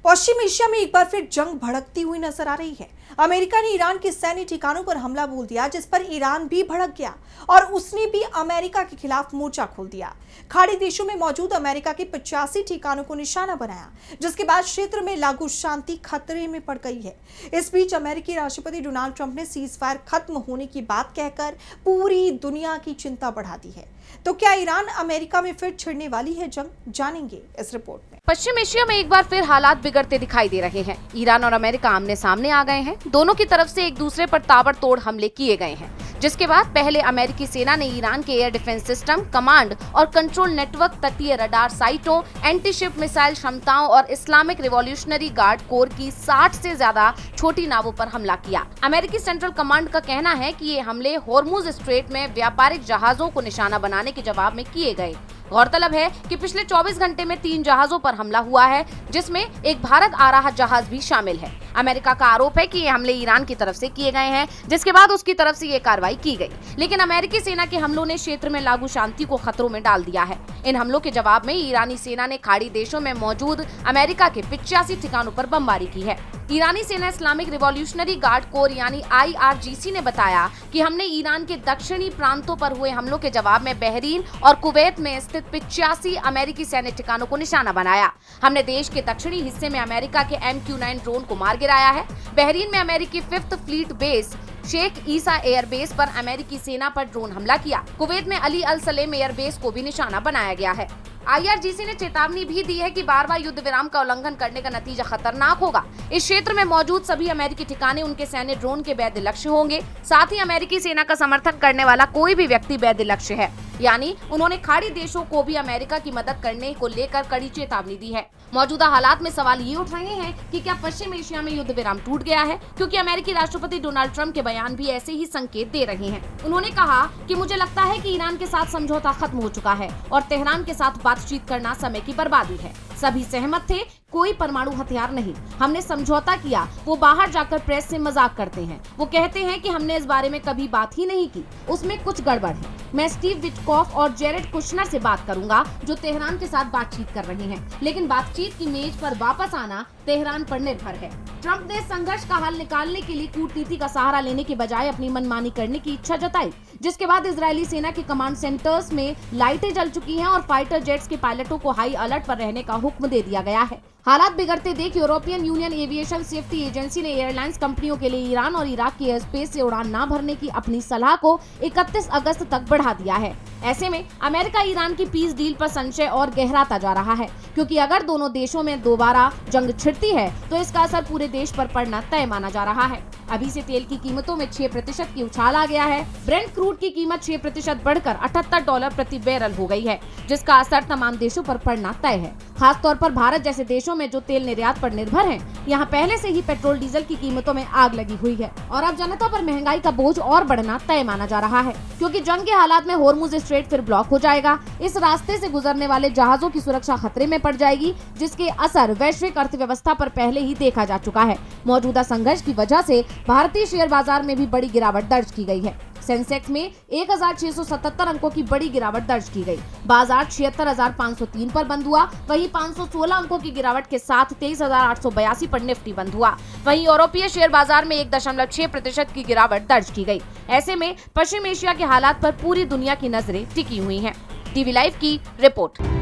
पश्चिम Asia में एक बार फिर जंग भड़कती हुई नजर आ रही है। अमेरिका ने ईरान के सैन्य ठिकानों पर हमला बोल दिया, जिस पर ईरान भी भड़क गया और उसने भी अमेरिका के खिलाफ मोर्चा खोल दिया। खाड़ी देशों में मौजूद अमेरिका के 85 ठिकानों को निशाना बनाया, जिसके बाद क्षेत्र में लागू शांति खतरे में पड़ गई है। इस बीच अमेरिकी राष्ट्रपति डोनाल्ड ट्रंप ने सीज फायर खत्म होने की बात कहकर पूरी दुनिया की चिंता बढ़ा दी है। तो क्या ईरान अमेरिका में फिर छिड़ने वाली है जंग? जानेंगे इस रिपोर्ट में। पश्चिम एशिया में एक बार फिर हालात बिगड़ते दिखाई दे रहे हैं। ईरान और अमेरिका आमने सामने आ गए हैं। दोनों की तरफ से एक दूसरे पर ताबड़तोड़ हमले किए गए हैं, जिसके बाद पहले अमेरिकी सेना ने ईरान के एयर डिफेंस सिस्टम, कमांड और कंट्रोल नेटवर्क, तटीय रडार साइटों, एंटी शिप मिसाइल क्षमताओं और इस्लामिक रिवॉल्यूशनरी गार्ड कोर की 60 से ज्यादा छोटी नावों पर हमला किया। अमेरिकी सेंट्रल कमांड का कहना है कि ये हमले हॉर्मुज स्ट्रेट में व्यापारिक जहाजों को निशाना बनाने के जवाब में किए गए। गौरतलब है कि पिछले 24 घंटे में 3 जहाजों पर हमला हुआ है, जिसमें एक भारत आ रहा जहाज भी शामिल है। अमेरिका का आरोप है कि ये हमले ईरान की तरफ से किए गए हैं, जिसके बाद उसकी तरफ से ये कार्रवाई की गई। लेकिन अमेरिकी सेना के हमलों ने क्षेत्र में लागू शांति को खतरों में डाल दिया है। इन हमलों के जवाब में ईरानी सेना ने खाड़ी देशों में मौजूद अमेरिका के 85 ठिकानों पर बमबारी की है। ईरानी सेना इस्लामिक रिवॉल्यूशनरी गार्ड कोर यानी IRGC ने बताया कि हमने ईरान के दक्षिणी प्रांतों पर हुए हमलों के जवाब में बहरीन और कुवैत में स्थित 85 अमेरिकी सैन्य ठिकानों को निशाना बनाया। हमने देश के दक्षिणी हिस्से में अमेरिका के MQ-9 ड्रोन को मार गिराया है। बहरीन में अमेरिकी 5th फ्लीट बेस शेख ईसा एयर बेस पर अमेरिकी सेना पर ड्रोन हमला किया। कुवैत में अली अल सलेम एयर बेस को भी निशाना बनाया गया है। IRGC ने चेतावनी भी दी है कि बार-बार युद्ध विराम का उल्लंघन करने का नतीजा खतरनाक होगा। इस क्षेत्र में मौजूद सभी अमेरिकी ठिकाने उनके सैन्य ड्रोन के वैध लक्ष्य होंगे। साथ ही अमेरिकी सेना का समर्थन करने वाला कोई भी व्यक्ति वैध लक्ष्य है। यानी उन्होंने खाड़ी देशों को भी अमेरिका की मदद करने को लेकर कड़ी चेतावनी दी है। मौजूदा हालात में सवाल ये उठ रहे हैं कि क्या पश्चिम एशिया में युद्ध विराम टूट गया है, क्योंकि अमेरिकी राष्ट्रपति डोनाल्ड ट्रंप के बयान भी ऐसे ही संकेत दे रहे हैं। उन्होंने कहा कि मुझे लगता है कि ईरान के साथ समझौता खत्म हो चुका है और तेहरान के साथ बातचीत करना समय की बर्बादी है। सभी सहमत थे, कोई परमाणु हथियार नहीं। हमने समझौता किया। वो बाहर जाकर प्रेस से मजाक करते हैं। वो कहते हैं कि हमने इस बारे में कभी बात ही नहीं की। उसमें कुछ गड़बड़ है। मैं स्टीव विटकॉफ और जेरेड कुशनर से बात करूंगा, जो तेहरान के साथ बातचीत कर रहे हैं। लेकिन बातचीत की मेज पर वापस आना तेहरान पर निर्भर है। ट्रंप ने संघर्ष का हल निकालने के लिए कूटनीति का सहारा लेने के बजाय अपनी मनमानी करने की इच्छा जताई, जिसके बाद इजरायली सेना के कमांड सेंटर्स में लाइटें जल चुकी हैं और फाइटर जेट्स के पायलटों को हाई अलर्ट पर रहने का हुक्म दे दिया गया है। हालात बिगड़ते देख European union aviation safety agency ने एयरलाइंस कंपनियों के लिए ईरान और इराक की एयर स्पेस से उड़ान न भरने की अपनी सलाह को 31 अगस्त तक बढ़ा दिया है। ऐसे में अमेरिका ईरान की पीस डील पर संशय और गहराता जा रहा है, क्योंकि अगर दोनों देशों में दोबारा जंग छिड़ती है तो इसका असर पूरे देश पर पड़ना तय माना जा रहा है। अभी से तेल की कीमतों में 6% की उछाल आ गया है। ब्रेंट क्रूड की कीमत 6% बढ़कर $78 प्रति बैरल हो गई है, जिसका असर तमाम देशों पर पड़ना तय है। खासतौर पर भारत जैसे देशों में जो तेल निर्यात पर निर्भर हैं, यहाँ पहले से ही पेट्रोल डीजल की कीमतों में आग लगी हुई है और अब जनता पर महंगाई का बोझ और बढ़ना तय माना जा रहा है, क्योंकि जंग के हालात में हॉर्मुज स्ट्रेट फिर ब्लॉक हो जाएगा। इस रास्ते से गुजरने वाले जहाजों की सुरक्षा खतरे में पड़ जाएगी, जिसके असर वैश्विक अर्थव्यवस्था पर पहले ही देखा जा चुका है। मौजूदा संघर्ष की वजह से भारतीय शेयर बाजार में भी बड़ी गिरावट दर्ज की गई है। सेंसेक्स में 1677 अंकों की बड़ी गिरावट दर्ज की गई। बाजार 76,503 पर बंद हुआ। वहीं 516 अंकों की गिरावट के साथ 23,882 पर निफ्टी बंद हुआ। वहीं यूरोपीय शेयर बाजार में 1.6% की गिरावट दर्ज की गई। ऐसे में पश्चिम एशिया के हालात पर पूरी दुनिया की नजरें टिकी हुई हैं। टीवी लाइव की रिपोर्ट।